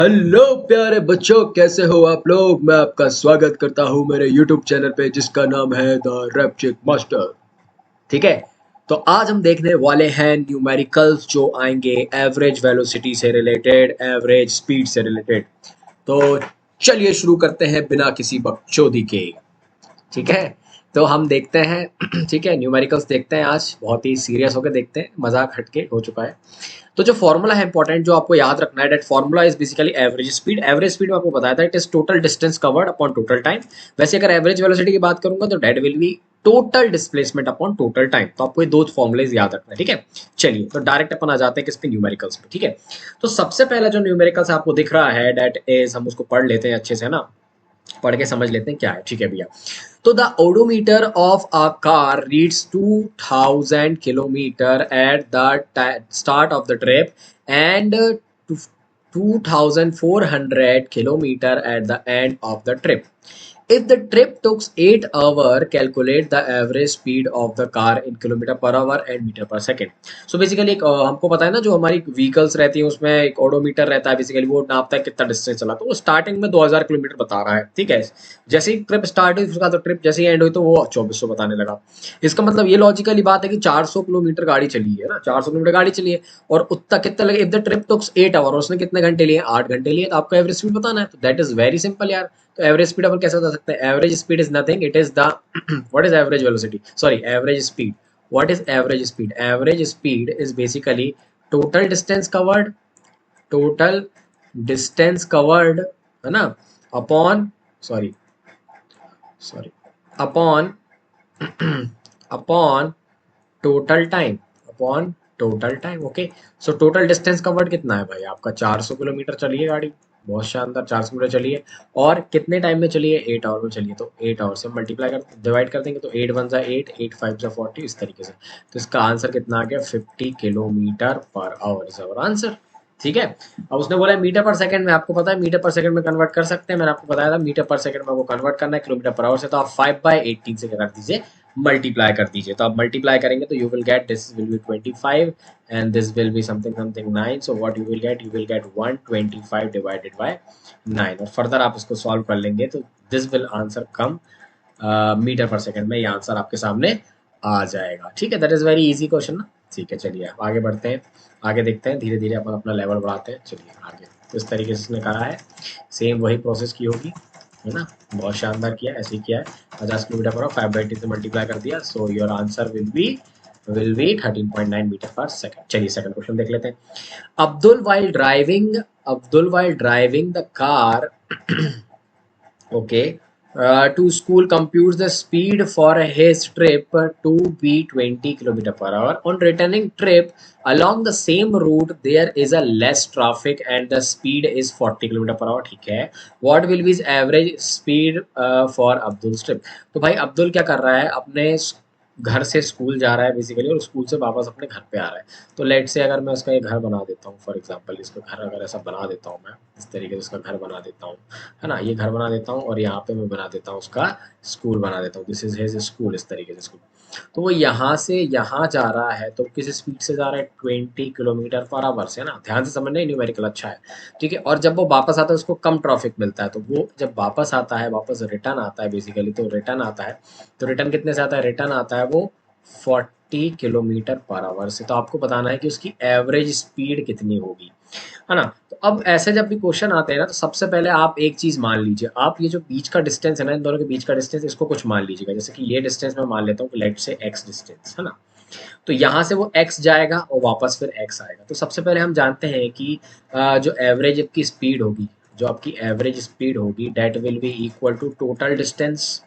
Hello प्यारे बच्चों, कैसे हो आप लोग। मैं आपका स्वागत करता हूं मेरे YouTube चैनल पे जिसका नाम है द रैपचिक मास्टर। ठीक है, तो आज हम देखने वाले हैं न्यूमेरिकल्स जो आएंगे एवरेज वेलोसिटी से रिलेटेड, एवरेज स्पीड से रिलेटेड। तो चलिए शुरू करते हैं बिना किसी बकचोदी के। ठीक है, तो हम देखते हैं ठीक है, न्यूमेरिकल्स देखते हैं। आज बहुत ही सीरियस होकर देखते हैं, मजाक हटके हो चुका है। तो जो फॉर्मूला है इंपॉर्टेंट, जो आपको याद रखना है, that formula is basically average speed. Average speed में आपको बताया था it is total distance covered upon total time. वैसे अगर एवरेज वेलोसिटी की बात करूंगा तो that will B total displacement upon total time. तो आपको ये दो फॉर्मुलेज याद रखना है। ठीक है, चलिए तो डायरेक्ट अपन आ जाते हैं किस पे, न्यूमेरिकल्स पे। ठीक है, तो सबसे पहला जो न्यूमेरिकल्स आपको दिख रहा है दैट इज, हम उसको पढ़ लेते हैं अच्छे से ना, पढ़ के समझ लेते हैं क्या है। ठीक है भैया, तो the odometer of a car reads 2000 kilometre at the start of the trip and 2400 kilometer at the end of the trip. If the trip took 8 hours, calculate the average speed of the car in kilometer per hour and meter per second. So basically एक हमको पता है ना, जो हमारी vehicles रहती हैं उसमें एक ओडोमीटर रहता है, बेसिकली वो नापता है कितना डिस्टेंस चला। तो वो स्टार्टिंग में 2000 किलोमीटर बता रहा है। ठीक है, जैसे ही ट्रिप स्टार्ट हुई उसका, तो ट्रिप जैसे ही एंड हुई तो वो 2400 बताने लगा। इसका मतलब ये लॉजिकली बात है कि 400 किलोमीटर गाड़ी चली है ना, 400 किलोमीटर गाड़ी चली है और उतना कितना लगे। If the trip took 8 hour, उसने कितने घंटे लिए, 8 घंटे लिए, तो आपको एवरेज स्पीड बताना है। तो दैट इज वेरी सिंपल यार। तो एवरेज स्पीड अपन कैसे बता सकते हैं? Average speed is nothing, it is the what is average velocity, sorry average speed. What is average speed? Average speed is basically total distance covered, total distance covered, है ना, upon, sorry sorry, upon upon total time, upon total time. Okay, so total distance covered कितना है भाई आपका? 400 kilometre चली है गाड़ी, बहुत शानदार, 400 किलोमीटर चली है। और कितने टाइम में चली है? 8 आवर में चली है। तो 8 आवर से मल्टीप्लाई कर, डिवाइड कर देंगे तो 8 वन जा 8, 8 फाइव जा 40, इस तरीके से। तो इसका आंसर कितना आ गया? 50 kilometre per our is our answer. ठीक है, अब उसने बोला मीटर पर सेकंड में, आपको पता है मीटर पर सेकंड में कन्वर्ट कर सकते हैं, मैंने आपको बताया था मीटर पर सेकंड में वो कन्वर्ट करना है किलोमीटर पर आवर से। तो आप 5/18 से क्या कर दीजिए, मल्टीप्लाई कर दीजिए। तो आप मल्टीप्लाई करेंगे तो you will gate, this will B 25 and this will be something something 9. So what you will get 125 divided by 9। और फर्दर आप इसको सॉल्व कर लेंगे तो this will answer come metre per second में, ये आंसर आपके सामने आ जाएगा। ठीक है, that is very easy question ना। ठीक है, चलिए अब आगे बढ़ते हैं, आगे देखते हैं, धीरे धीरे अपन अपना लेवल बढ़ाते हैं। चलिए आगे, तो इस तरीके से इसने करा है, सेम वही प्रोसेस की होगी, है ना। बहुत शानदार किया, ऐसे ही किया है। 50 किलोमीटर पर 5/18 से मल्टीप्लाई कर दिया। So your answer will be 13.9 metre per second. चलिए सेकंड क्वेश्चन देख लेते हैं। Abdul while driving the car okay, to school computes the speed for his trip to be 20 kilometer per hour. On returning trip along the same route there is a less traffic and the speed is 40 kilometer per hour। ठीक है, what will be his average speed for Abdul's trip? तो भाई अब्दुल क्या कर रहा है, अपने घर से स्कूल जा रहा है बेसिकली, और स्कूल से वापस अपने घर पे आ रहा है। तो लेट से अगर मैं उसका ये घर बना देता हूँ, फॉर एग्जांपल इसका घर अगर ऐसा बना देता हूँ मैं, इस तरीके से इसका घर बना देता हूँ, है ना, ये घर बना देता हूँ और यहाँ पे मैं बना देता हूँ उसका स्कूल बना देता हूँ, दिस इज हिज स्कूल, इस तरीके से स्कूल। तो वो यहाँ से यहाँ जा रहा है तो किस स्पीड से जा रहा है? 20 किलोमीटर पर आवर से, ना, ध्यान से समझना, न्यूमेरिकल अच्छा है। ठीक है, और जब वो वापस आता है उसको कम ट्रैफिक मिलता है। तो वो जब वापस आता है, वापस रिटर्न आता है बेसिकली, तो रिटर्न आता है, तो रिटर्न कितने से आता है? रिटर्न आता है वो 40 किलोमीटर पर आवर से। तो आपको बताना है कि उसकी एवरेज स्पीड कितनी होगी, है ना। तो अब ऐसे जब भी क्वेश्चन आते हैं ना, तो सबसे पहले आप एक चीज मान लीजिए, आप ये जो बीच का डिस्टेंस है ना, इन दोनों के बीच का डिस्टेंस, इसको कुछ मान लीजिएगा। जैसे कि ये डिस्टेंस मैं मान लेता हूँ, लेट से x डिस्टेंस, है ना। तो यहाँ से वो x जाएगा और वापस फिर x आएगा। तो सबसे पहले हम जानते हैं कि जो एवरेज आपकी स्पीड होगी, जो आपकी एवरेज स्पीड होगी, that will be equal to total distance,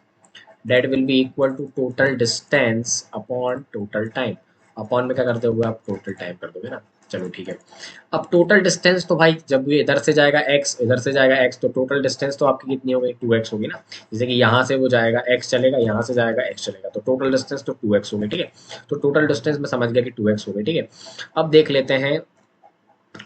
that will be equal to total distance upon total time. Upon में क्या करते हुए आप टोटल टाइम कर दोगे ना। चलो ठीक है, अब टोटल डिस्टेंस तो भाई जब ये इधर से जाएगा x, इधर से जाएगा x, तो टोटल डिस्टेंस तो आपकी कितनी हो गई? 2x होगी ना। जैसे कि यहाँ से वो जाएगा x चलेगा, यहाँ से जाएगा x चलेगा, तो टोटल डिस्टेंस तो 2x होगी। ठीक है, तो टोटल डिस्टेंस में समझ गया कि 2x होगी। ठीक है, अब देख लेते हैं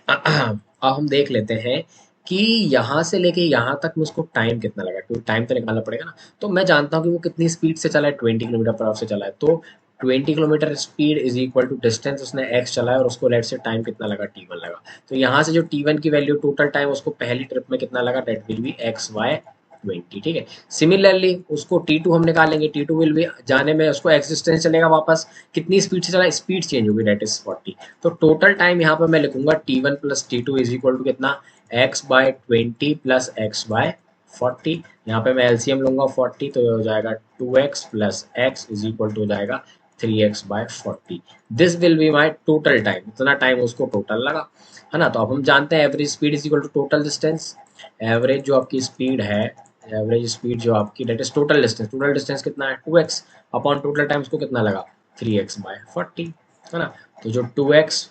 अब हम देख लेते हैं कि यहाँ से लेके यहाँ तक में उसको टाइम कितना लगा, क्योंकि टाइम तो निकालना पड़ेगा ना। तो मैं जानता हूँ कि वो कितनी स्पीड से चला है, 20 किलोमीटर पर आवर से चला है। तो 20 kilometre speed is equal to distance, उसने x चलाया और उसको लेट से टाइम कितना लगा t1 लगा। तो यहाँ से जो t1 की वैल्यू टोटल टाइम उसको पहली ट्रिप में कितना लगा, that will be x y 20, ठीक है। सिमिलरली उसको t2 हम निकालेंगे, t2 विल बी जाने में उसको x डिस्टेंस चलेगा वापस, कितनी स्पीड से चला, स्पीड चेंज होगी, दैट इज 40। तो टोटल टाइम यहाँ पर मैं लिखूंगा t1 plus t2 is equal to कितना, x by 20 plus x by 40। यहाँ पे मैं एलसीएम लूंगा 40, तो ये हो जाएगा 2x plus x is equal to हो जाएगा 3x by 40। This will be my total time, इतना टाइम उसको टोटल लगा, है ना। तो अब हम जानते हैं average speed is equal to total distance. Average जो आपकी स्पीड है, एवरेज स्पीड जो आपकी that is total distance, total distance कितना है 2x अपॉन टोटल टाइम उसको कितना लगा 3x बाय 40, है ना। तो जो 2x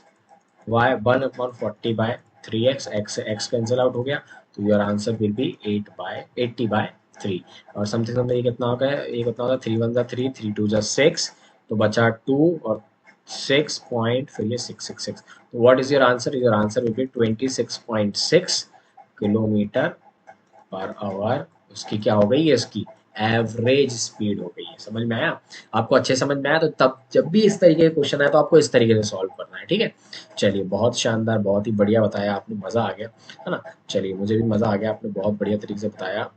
y 1 upon 40 by 3x, x cancel out हो गया, तो your answer will be 80 by 3। और समथिंग समथिंग ये कितना हो गया, ये कितना होगा 3 1 3, 3 2 6, तो बचा 2 और 6 पॉइंट, फिर ये 6 तो what is your answer, your answer will B 26.6 kilometre per our. उसकी क्या हो गई है, इसकी एवरेज स्पीड हो गई है। समझ में आया, आपको अच्छे समझ में आया, तो तब जब भी इस तरीके के क्वेश्चन आए तो आपको इस तरीके से सॉल्व करना है, ठीक है। चलिए बहुत शानदार, बहुत ही बढ़िया बताया आपने, मज़ा आ गया, है ना। चलिए मुझे भी मज़ा आ गया, आपने बहुत बढ़िया तरीके से बताया।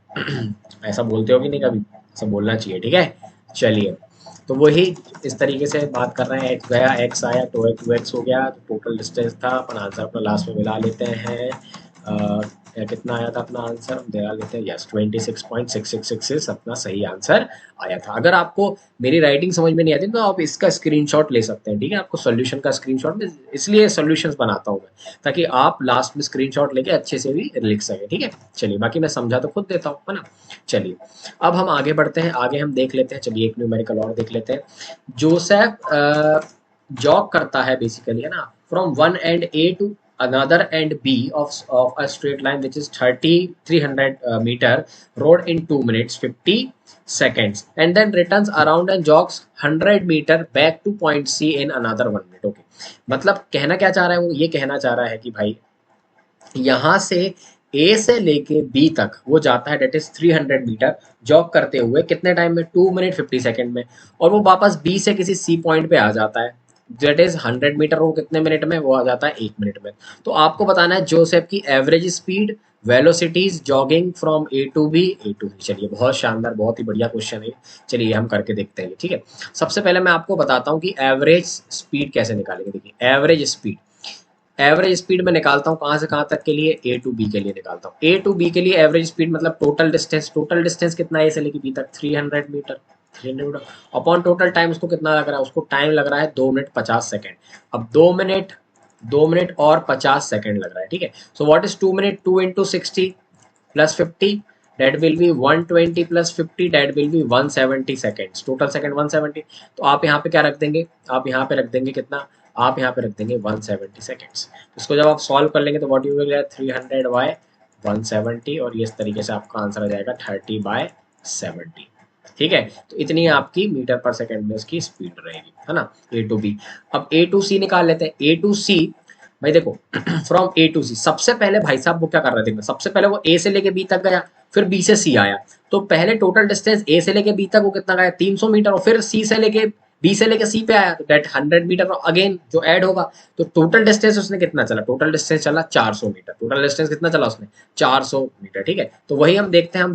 ऐसा बोलते हो कि नहीं कभी, ऐसा बोलना चाहिए, ठीक है। चलिए तो वही इस तरीके से बात कर रहे हैं, एक्स गया, एक्स आया, टू एक्स हो गया, तो टोटल डिस्टेंस था, अपन आंसर अपना लास्ट में मिला लेते हैं। कितना आया था अपना आंसर, हम मिला लेते हैं, यस 26.666 अपना सही आंसर आया था। अगर आपको मेरी राइटिंग समझ में नहीं आती तो आप इसका स्क्रीनशॉट ले सकते हैं, ठीक है। आपको सॉल्यूशन का स्क्रीनशॉट, इसलिए सॉल्यूशंस बनाता हूँ मैं, ताकि आप लास्ट में स्क्रीनशॉट लेके अच्छे से भी लिख सकें, ठीक है। चलिए बाकी मैं समझा तो खुद देता हूँ, है ना। चलिए अब हम आगे बढ़ते हैं, आगे हम देख लेते हैं, चलिए एक न्यूमेरिकल और देख लेते हैं। जोसेफ जॉग करता है बेसिकली, है ना, from one end A to another end B of a straight line which is 300 meter road in 2 minutes 50 seconds, and then returns around and jogs 100 meter back to point C in another 1 minute। okay, मतलब कहना क्या चाह रहा है वो, ये कहना चाह रहा है कि भाई यहाँ से ए से लेके बी तक वो जाता है, डेट इज 300 मीटर जॉग करते हुए कितने टाइम में, 2 मिनट 50 सेकेंड में, और वो वापस बी से किसी सी पॉइंट पे आ जाता है, डेट इज 100 मीटर, वो कितने मिनट में, वो आ जाता है 1 मिनट में। तो आपको बताना है जोसेफ की average speed, velocities jogging from A to B, A to B. चलिए बहुत शानदार, बहुत ही बढ़िया क्वेश्चन है, चलिए हम करके देखते हैं, ठीक है। सबसे पहले मैं आपको बताता हूँ कि एवरेज स्पीड कैसे निकालेंगे। देखिए एवरेज स्पीड, एवरेज स्पीड में निकालता हूँ कहाँ से कहाँ तक के लिए, ए टू बी के लिए निकालता हूँ। ए टू बी के लिए एवरेज स्पीड मतलब टोटल डिस्टेंस, टोटल डिस्टेंस कितना है ए से लेके बी तक, 300 metre, 300 metre upon total time, उसको कितना लग रहा है, उसको टाइम लग रहा है 2 मिनट 50 सेकेंड। अब 2 मिनट और 50 सेकेंड लग रहा है, ठीक है। So what is 2 minute, 2 into 60 plus 50, that will be 120 plus 50, that will be 170 seconds, total second 170। तो आप यहाँ पे क्या रख देंगे, आप यहाँ पे रख देंगे कितना, आप यहाँ पे रख देंगे 170 सेकेंड्स। इसको जब आप सॉल्व कर लेंगे तो what you will get 300 by 170, और ये इस तरीके से आपका आंसर आ जाएगा 30 बाय 70, ठीक है। तो इतनी आपकी मीटर पर सेकंड में इसकी स्पीड रहेगी, है ना, ए टू बी। अब ए टू सी निकाल लेते हैं। ए टू सी भाई देखो फ्रॉम ए टू सी, सबसे पहले भाई साहब वो क्या कर रहे थे, सबसे पहले वो ए से लेके बी तक गया, फिर बी से सी आया, तो पहले टोटल डिस्टेंस ए से लेके बी तक वो कितना गया 300 मीटर, और फिर सी से लेके बी से लेके सी पे आया, तो डेट 100 मीटर अगेन जो ऐड होगा, तो टोटल डिस्टेंस उसने कितना चला, टोटल डिस्टेंस चला 400 मीटर, टोटल डिस्टेंस कितना चला उसने 400 मीटर, ठीक है। तो वही हम देखते हैं,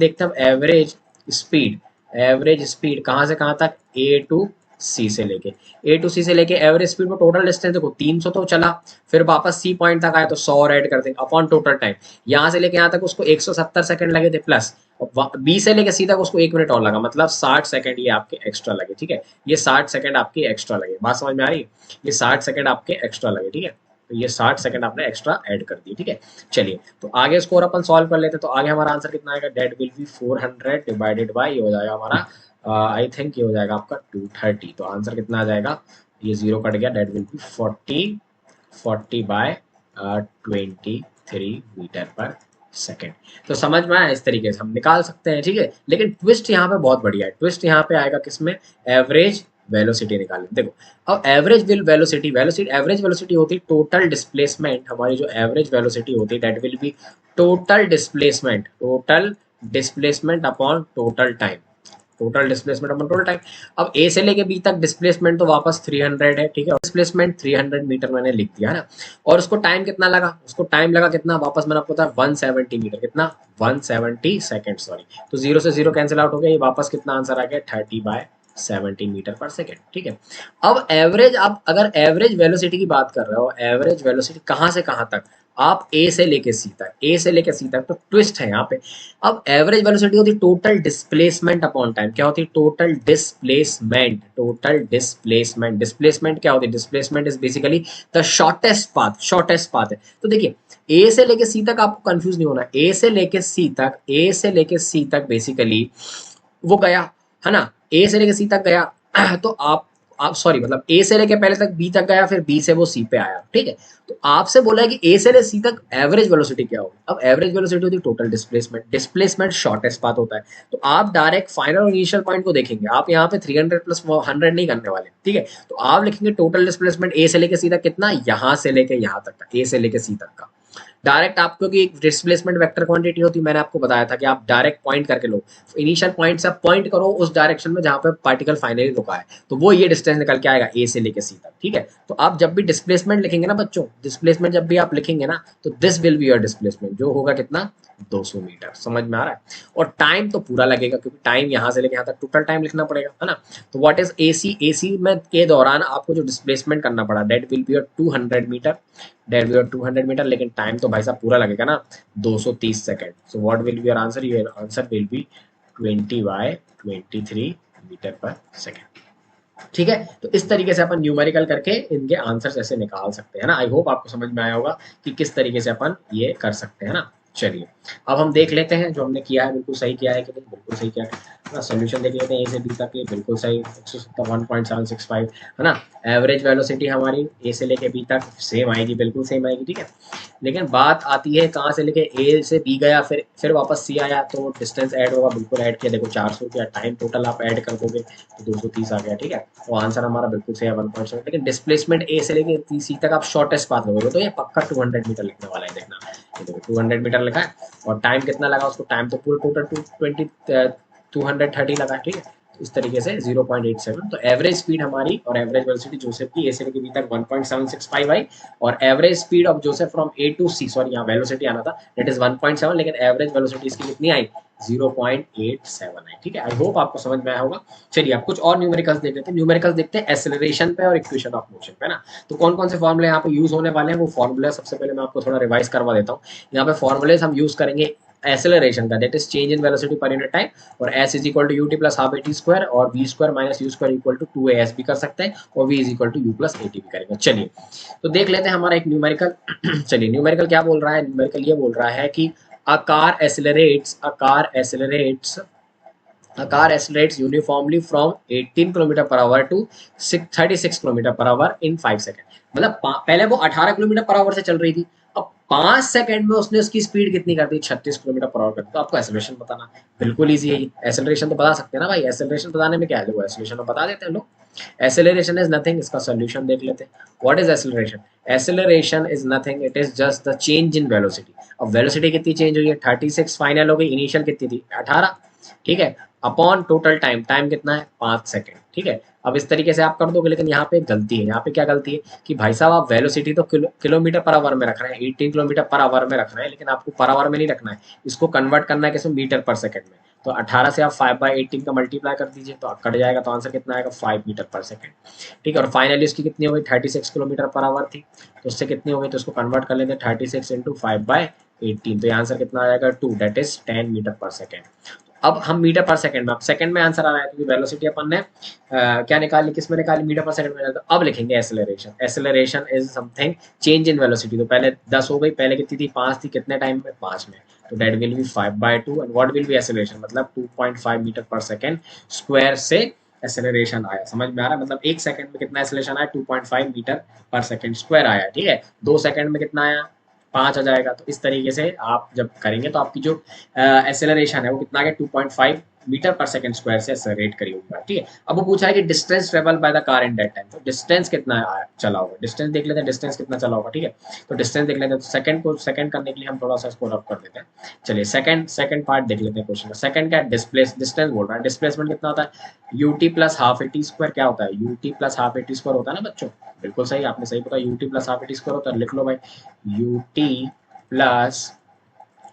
एवरेज स्पीड, एवरेज स्पीड कहाँ से कहाँ तक, ए टू सी से लेके, ए टू सी से लेके एवरेज स्पीड में टोटल डिस्टेंस देखो 300 तो चला, फिर वापस सी पॉइंट तक आया तो 100 और ऐड कर देंगे अपॉन टोटल टाइम, यहाँ से लेके यहाँ तक उसको 170 सेकंड लगे थे, प्लस बी से लेके सी तक उसको 1 मिनट और लगा, मतलब 60 सेकंड ये आपके एक्स्ट्रा लगे, ठीक है। ये 60 सेकंड आपके एक्स्ट्रा लगे, बात समझ में आ रही है, ये 60 सेकंड आपके एक्स्ट्रा लगे, ठीक है। तो ये 60 सेकंड आपने एक्स्ट्रा ऐड कर दिए, ठीक है। चलिए तो आगे स्कोर अपन सॉल्व कर लेते हैं, तो आगे हमारा आंसर कितना आएगा, that will be 400 divided by, ये हो जाएगा हमारा आई थिंक ये हो जाएगा आपका 230, तो आंसर कितना आ जाएगा, ये जीरो कट गया, that will be 40 by 23 metre per second. तो समझ में आया, इस तरीके से हम निकाल सकते हैं, ठीक है। लेकिन ट्विस्ट यहाँ पे बहुत बढ़िया है, ट्विस्ट यहाँ पे आएगा किसमें, एवरेज वेलोसिटी निकालें। देखो अब एवरेज वेलोसिटी, एवरेज वेलोसिटी होती है टोटल डिस्प्लेसमेंट, हमारी जो एवरेज वेलोसिटी होती है that will B total displacement upon total time, total displacement upon total time. अब ए से लेके बी तक डिस्प्लेसमेंट तो वापस 300 है, ठीक है, डिस्प्लेसमेंट 300 मीटर मैंने लिख दिया है ना। और उसको टाइम कितना लगा, उसको टाइम लगा कितना, वापस मैंने आपको बताया 170 मीटर, कितना 170 सेकेंड, सॉरी। तो जीरो से जीरो कैंसिल आउट हो गया, ये वापस कितना आंसर आ गया 30/17 मीटर पर सेकेंड, ठीक है। अब एवरेज, आप अगर एवरेज वेलोसिटी की बात कर रहे हो, एवरेज वेलोसिटी कहाँ से कहाँ तक, आप ए से लेके सी तक, ए से लेके सी तक, तो ट्विस्ट है यहाँ पे। अब एवरेज वेलोसिटी होती है टोटल डिस्प्लेसमेंट अपॉन टाइम। क्या होती है, total displacement, total displacement. Displacement क्या होती है, displacement is basically the shortest path, shortest path है। तो देखिए ए से लेके सी तक आपको कंफ्यूज नहीं होना, ए से लेके सी तक, ए से लेके सी तक बेसिकली वो गया है ना, ए से लेके सी तक गया तो आप सॉरी मतलब ए से लेके पहले तक बी तक गया, फिर बी से वो सी पे आया, ठीक है। तो आपसे बोला है कि ए से ले सी तक एवरेज वेलोसिटी क्या होगी। अब एवरेज वेलोसिटी होती है total displacement, displacement shortest path होता है। तो आप डायरेक्ट फाइनल और इनिशियल पॉइंट को देखेंगे, आप यहाँ पे 300 प्लस 100 नहीं करने वाले, ठीक है। तो आप लिखेंगे टोटल डिस्प्लेसमेंट ए से लेके सी तक कितना, यहाँ से लेके यहाँ तक का, ए से लेके सी तक का। डायरेक्ट आपको की डिस्प्लेसमेंट वेक्टर क्वांटिटी होती है, मैंने आपको बताया था कि आप डायरेक्ट पॉइंट करके लो, इनिशियल पॉइंट से पॉइंट करो उस डायरेक्शन में जहां पे पार्टिकल फाइनली रुका है, तो वो ये डिस्टेंस निकल के आएगा ए से लेके सी तक, ठीक है। तो आप जब भी डिस्प्लेसमेंट लिखेंगे ना बच्चों, डिस्प्लेसमेंट जब भी आप लिखेंगे ना, तो this will be your displacement, जो होगा कितना 200 मीटर, समझ में आ रहा है। और टाइम तो पूरा लगेगा, क्योंकि टाइम यहाँ से लेके यहाँ तक टोटल टाइम लिखना पड़ेगा, है ना। तो व्हाट इज एसी, एसी में के दौरान आपको जो डिस्प्लेसमेंट करना पड़ा, that will be your 200 metre, that will 200 metre, लेकिन टाइम तो भाई साहब पूरा लगेगा ना 230 second. So what will be your answer, your answer will be 20/23 metre per second, ठीक है। तो इस तरीके से अपन न्यूमेरिकल करके इनके आंसर्स ऐसे निकाल सकते हैं ना। आई होप आपको समझ में आया होगा कि किस तरीके से अपन ये कर सकते हैं ना। चलिए अब हम देख लेते हैं जो हमने किया है बिल्कुल सही किया है कि नहीं, बिल्कुल सही किया है। सोल्यूशन देख लेते हैं, ए से बी तक ये बिल्कुल सही 1.765 है ना। एवरेज वेलोसिटी हमारी ए से लेके बी तक सेम आएगी, बिल्कुल सेम आएगी, ठीक है। लेकिन बात आती है कहाँ से लेके ए से बी गया, फिर वापस सी आया, तो डिस्टेंस ऐड होगा, बिल्कुल ऐड किया, देखो 400 किया, टाइम टोटल आप ऐड कर दोगे तो 230 आ गया, ठीक है। तो आंसर हमारा बिल्कुल सही है 1.7। लेकिन डिस्प्लेसमेंट ए से लेके सी तक आप शॉर्टेस्ट पाथ लोगे, तो ये पक्का 200 मीटर लिखने वाला है, देखना ये देखो 200 मीटर लिखा है। और टाइम कितना लगा उसको, टाइम तो पूरा टोटल 230 लगा, ठीक है। तो इस तरीके से 0.87, तो एवरेज स्पीड हमारी और एवरेज वेलोसिटी जोसेफ की ए से लेके बी तक 1.765 आई, और average speed of Joseph from A to C, sorry यहाँ वेलोसिटी आना था, दैट इज 1.7, लेकिन एवरेज वेलोसिटी इसकी कितनी आई 0.87 आई, ठीक है। आई होप आपको समझ में आया होगा। चलिए आप कुछ और न्यूमेरिकल्स देख लेते हैं। न्यूमेरिकल्स देखते हैं एक्सेलरेशन पे और इक्वेशन ऑफ मोशन पे ना। तो कौन कौन से फॉर्मुले यहाँ पे यूज होने वाले हैं, वो फॉर्मुले सबसे पहले मैं आपको थोड़ा रिवाइज करवा देता हूँ। यहाँ पे फॉर्मुलेज हम यूज करेंगे एक्सेलरेशन का, that is change in velocity per unit time, और s is equal to u t plus half a t square, और v square minus u square equal to 2as भी कर सकते हैं, और v is equal to u plus a t भी करेंगे। चलिए तो देख लेते हैं हमारा एक न्यूमेरिकल। चलिए न्यूमेरिकल क्या बोल रहा है, न्यूमेरिकल ये बोल रहा है कि a car accelerates uniformly from 18 kilometre per hour to 36 kilometre per hour in 5 second. मतलब पहले वो 18 किलोमीटर पर आवर से चल रही थी, अब 5 सेकंड में उसने उसकी स्पीड कितनी कर दी, 36 किलोमीटर पर आवर कर दी। तो आपको एक्सेलरेशन बताना बिल्कुल ईजी है, एक्सेलरेशन तो बता सकते हैं ना भाई, एक्सेलरेशन बताने में क्या है, एक्सेलरेशन तो बता देते हैं लोग। एक्सेलरेशन इज नथिंग, इसका सोल्यूशन देख लेते हैं। What is acceleration, acceleration is nothing, it is just the change in velocity. अब वेलोसिटी कितनी चेंज हुई है, 36 फाइनल हो गई, इनिशियल कितनी थी 18, ठीक है, अपॉन टोटल टाइम, टाइम कितना है 5 सेकंड, ठीक है। अब इस तरीके से आप कर दोगे, लेकिन यहाँ पे गलती है, यहाँ पे क्या गलती है कि भाई साहब आप वेलोसिटी तो किलोमीटर पर आवर में रख रहे हैं, 18 किलोमीटर पर आवर में रख रहे हैं, लेकिन आपको पर आवर में नहीं रखना है, इसको कन्वर्ट करना है किसमें, मीटर पर सेकंड में। तो 18 से आप 5/18 का मल्टीप्लाई कर दीजिए, तो कट जाएगा, तो आंसर कितना आएगा 5 मीटर पर सेकंड, ठीक है। और फाइनली उसकी कितनी हो गई 36 किलोमीटर पर आवर थी, तो उससे कितनी हो गई, तो उसको कन्वर्ट कर लेते हैं 36 इंटू 5/18, तो ये आंसर कितना आ जाएगा 2, that is 10 metre per second. अब हम मीटर पर सेकंड में, अब सेकंड में आंसर आ रहा है, क्योंकि वेलोसिटी अपन ने क्या निकाली, किस में निकाली, मीटर पर सेकंड में। तो अब लिखेंगे acceleration, acceleration is something change in velocity. तो पहले 10 हो गई, पहले कितनी थी 5 थी, कितने टाइम में 5 में, तो that will B 5/2, and what will B acceleration, मतलब 2.5 मीटर पर सेकंड स्क्वायर से एक्सेलरेशन आया, समझ में आ रहा है। मतलब 1 सेकंड में कितना एक्सेलरेशन आया 2.5 मीटर पर सेकंड स्क्वायर आया, ठीक है। 2 सेकंड में कितना आया 5 आ जाएगा। तो इस तरीके से आप जब करेंगे तो आपकी जो एक्सेलरेशन है वो कितना आ गया 2.5 मीटर पर सेकंड स्क्वायर से एक्सेलरेट करी होगी, ठीक है। अब वो पूछा है कि distance travel by the car in that time, तो डिस्टेंस कितना चला होगा, डिस्टेंस देख लेते हैं डिस्टेंस कितना चला होगा, ठीक है। तो डिस्टेंस देख लेते हैं, तो सेकंड को सेकंड करने के लिए हम थोड़ा सा इसको रब कर देते हैं। चलिए सेकंड पार्ट देख लेते हैं क्वेश्चन का। सेकंड क्या डिस्टेंस बोल रहा है, डिस्प्लेसमेंट कितना होता है, u t plus half a t square, क्या होता है u t plus half a t square होता है ना बच्चों, बिल्कुल सही, आपने सही बताया, u t plus half a t square होता है, लिख लो भाई u t plus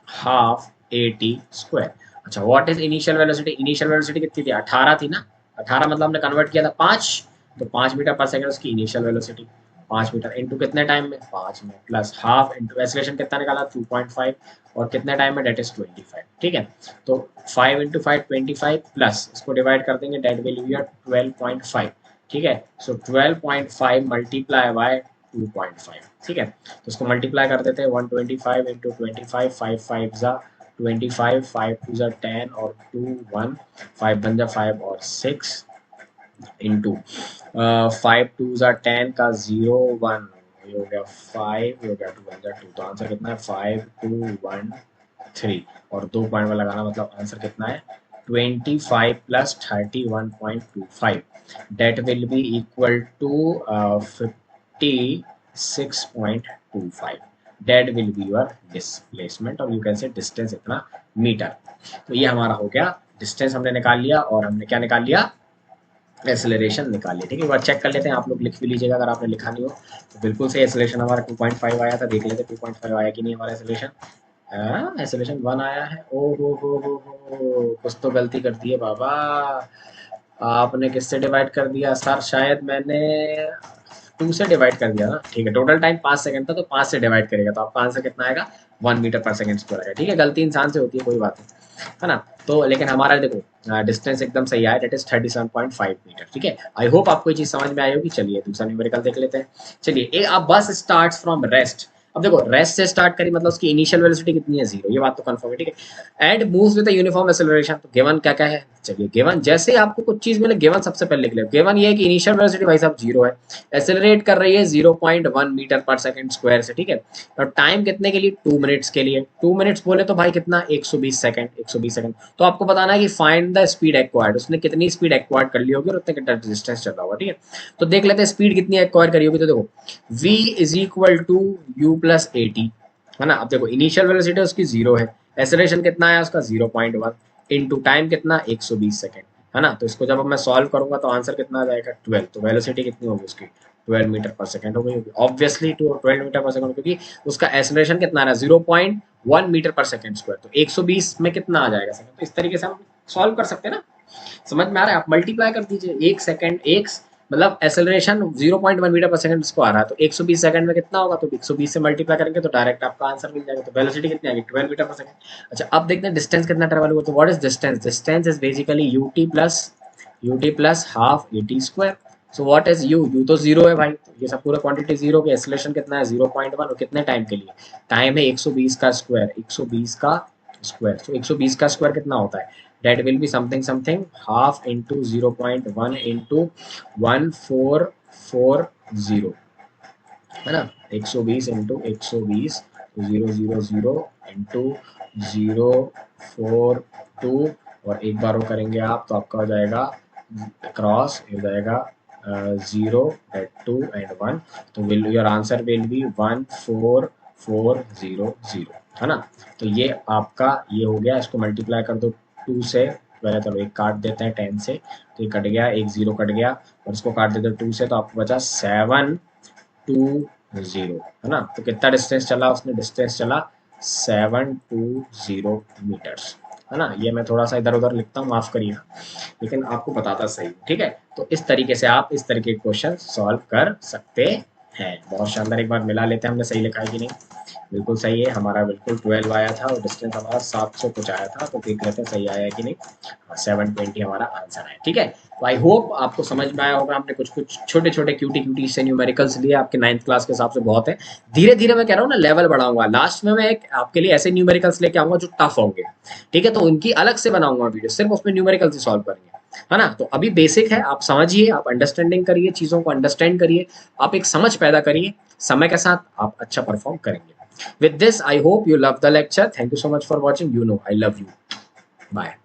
half a t square. अच्छा what is initial velocity, initial velocity कितनी थी 18 थी ना, 18 मतलब हमने कन्वर्ट किया था 5, तो 5 मीटर पर सेकंड उसकी इनिशियल वेलोसिटी, 5 मीटर इंटू कितने टाइम में 5 में, प्लस हाफ इंटू एक्सेलरेशन कितना निकाला 2.5, और कितने टाइम में, डेट इज 25, ठीक है। तो 5 इंटू 5 25 प्लस इसको डिवाइड कर देंगे, डेट विल बी 12.5, ठीक है। सो 12.5 मल्टीप्लाई बाय 2.5, ठीक है। तो इसको मल्टीप्लाई कर देते हैं, 125 इंटू 25, 5 5 जा 25, 5 2 जा 10 और 2 1, 5 बन जा 5 और 6 इंटू 5 2 जा 10 का 0 1, ये हो गया 5, ये हो गया 2 1 जा 2, तो आंसर कितना है 5 2 1 3, और 2 पॉइंट में लगाना मतलब आंसर कितना है 25 plus 31.25, that will be equal to 56.25, that will be your displacement, और यू कैन से डिस्टेंस इतना मीटर। तो ये हमारा हो गया, डिस्टेंस हमने निकाल लिया, और हमने क्या निकाल लिया, एक्सेलरेशन निकाल लिया, ठीक है। एक बार चेक कर लेते हैं, आप लोग लिख भी लीजिएगा अगर आपने लिखा नहीं हो तो। बिल्कुल से एक्सेलरेशन हमारा 2.5 आया था, देख लेते 2.5 आया कि नहीं हमारा एक्सेलरेशन, एक्सेलरेशन 1 आया है, ओ हो कुछ तो गलती कर दी है बाबा, आपने किससे डिवाइड कर दिया सर, शायद मैंने 2 से डिवाइड कर दिया ना, ठीक है। टोटल टाइम 5 सेकंड था, तो 5 से डिवाइड करेगा तो आपका आंसर कितना आएगा 1 मीटर पर सेकंड स्क्वायर आएगा, ठीक है। गलती इंसान से होती है, कोई बात नहीं, है ना। तो लेकिन हमारा देखो डिस्टेंस एकदम सही आया, डेट इज 37.5 मीटर, ठीक है। आई होप आपको ये चीज समझ में आई होगी। चलिए दूसरा न्यूमेरिकल देख लेते हैं। चलिए ए अ बस स्टार्ट्स फ्रॉम रेस्ट, अब देखो रेस्ट से स्टार्ट करी मतलब उसकी इनिशियल वेलोसिटी कितनी है 0, ये बात तो कंफर्म है, ठीक है। And moves with uniform acceleration, तो गिवन क्या क्या है, चलिए गिवन जैसे ही आपको कुछ चीज मिले गिवन सबसे पहले लिख ले, गिवन ये है कि इनिशियल वेलोसिटी भाई साहब 0 है, एक्सेलरेट कर रही है 0.1 मीटर पर सेकंड स्क्वायर से, ठीक है। और टाइम कितने के लिए 2 मिनट्स के लिए, 2 मिनट्स बोले तो भाई कितना 120 सेकंड, 120 सेकंड। तो आपको बताना है कि फाइंड द स्पीड एक्वायर्ड, उसने कितनी स्पीड एक्वायर्ड कर ली होगी और उतने कितना डिस्टेंस चला होगा, ठीक है। तो देख लेते हैं स्पीड कितनी एक्वायर करी होगी, तो देखो v is equal to u plus a t, है ना। अब देखो इनिशियल वेलोसिटी उसकी 0 है, एक्सेलरेशन कितना है उसका 0.1 इनटू टाइम कितना 120 सेकंड, है ना। तो इसको जब मैं सॉल्व करूंगा तो आंसर कितना आ जाएगा 12, तो वेलोसिटी कितनी होगी उसकी 12 मीटर पर सेकंड हो गई होगी, ऑब्वियसली 12 मीटर पर सेकंड, क्योंकि उसका एक्सेलरेशन कितना आ रहा है 0.1 मीटर पर सेकंड स्क्वायर, तो 120 में कितना आ जाएगा सेकंड। तो इस तरीके से हम सॉल्व कर सकते हैं ना, समझ में आ रहा है। आप मल्टीप्लाई कर दीजिए, एक सेकंड एक मतलब एक्सेलरेशन 0.1 मीटर पर सेकंड इसको आ रहा है, तो 120 सेकंड में कितना होगा, तो 120 से मल्टीप्लाई करेंगे तो डायरेक्ट आपका आंसर मिल जाएगा। तो वेलोसिटी कितनी आ गई 12 मीटर पर सेकंड। अच्छा अब देखते हैं डिस्टेंस कितना ट्रेवल हुआ, तो what is distance, distance is basically UT plus half a t square. So what is you तो 0 है भाई, तो ये सब पूरा क्वांटिटी 0 की, एक्सेलरेशन कितना है 0.1, और कितने टाइम के लिए, टाइम है 120 का स्क्वायर, 120 का स्क्वायर, तो 120 का स्क्वायर कितना होता है, that will be something half into 0.1 into 1440, है ना। 120 इंटू 120 000 इंटू 042, और एक बार वो करेंगे आप तो आपका हो जाएगा क्रॉस हो जाएगा 0 2 एंड 1, तो will your answer will B 14400, है ना। तो ये आपका ये हो गया, इसको मल्टीप्लाई कर दो 2 से, पहले चलो एक काट देते हैं 10 से, तो ये कट गया, एक 0 कट गया, और इसको काट देते 2 से, तो आपको बचा 720, है ना। तो कितना डिस्टेंस चला उसने, डिस्टेंस चला 720 मीटर्स, है ना। ये मैं थोड़ा सा इधर उधर लिखता हूँ, माफ करिए, लेकिन आपको बताता सही, ठीक है। तो इस तरीके से आप इस तरीके के क्वेश्चन सॉल्व कर सकते हैं। बहुत शानदार, एक बार मिला लेते हैं हमने सही लिखा है कि नहीं, बिल्कुल सही है हमारा, बिल्कुल 12 आया था, और डिस्टेंस हमारा 700 कुछ आया था, तो देख लेते हैं सही आया है कि नहीं। 720 हमारा आंसर है, ठीक है। तो आई होप आपको समझ में आया होगा, हमने कुछ कुछ छोटे छोटे क्यूटी से न्यूमेरिकल्स लिए, आपके 9th क्लास के हिसाब से बहुत है। धीरे धीरे मैं कह रहा हूँ ना लेवल बढ़ाऊंगा, लास्ट में मैं एक आपके लिए ऐसे न्यूमेरिकल्स लेके आऊंगा जो टफ होंगे, ठीक है। तो उनकी अलग से बनाऊंगा वीडियो, सिर्फ उसमें न्यूमेरिकल्स ही सॉल्व करेंगे, है ना। तो अभी बेसिक है, आप समझिए, आप अंडरस्टैंडिंग करिए, चीजों को अंडरस्टैंड करिए, आप एक समझ पैदा करिए, समय के साथ आप अच्छा परफॉर्म करेंगे। With this, I hope you love the lecture. Thank you so much for watching. You know, I love you. Bye.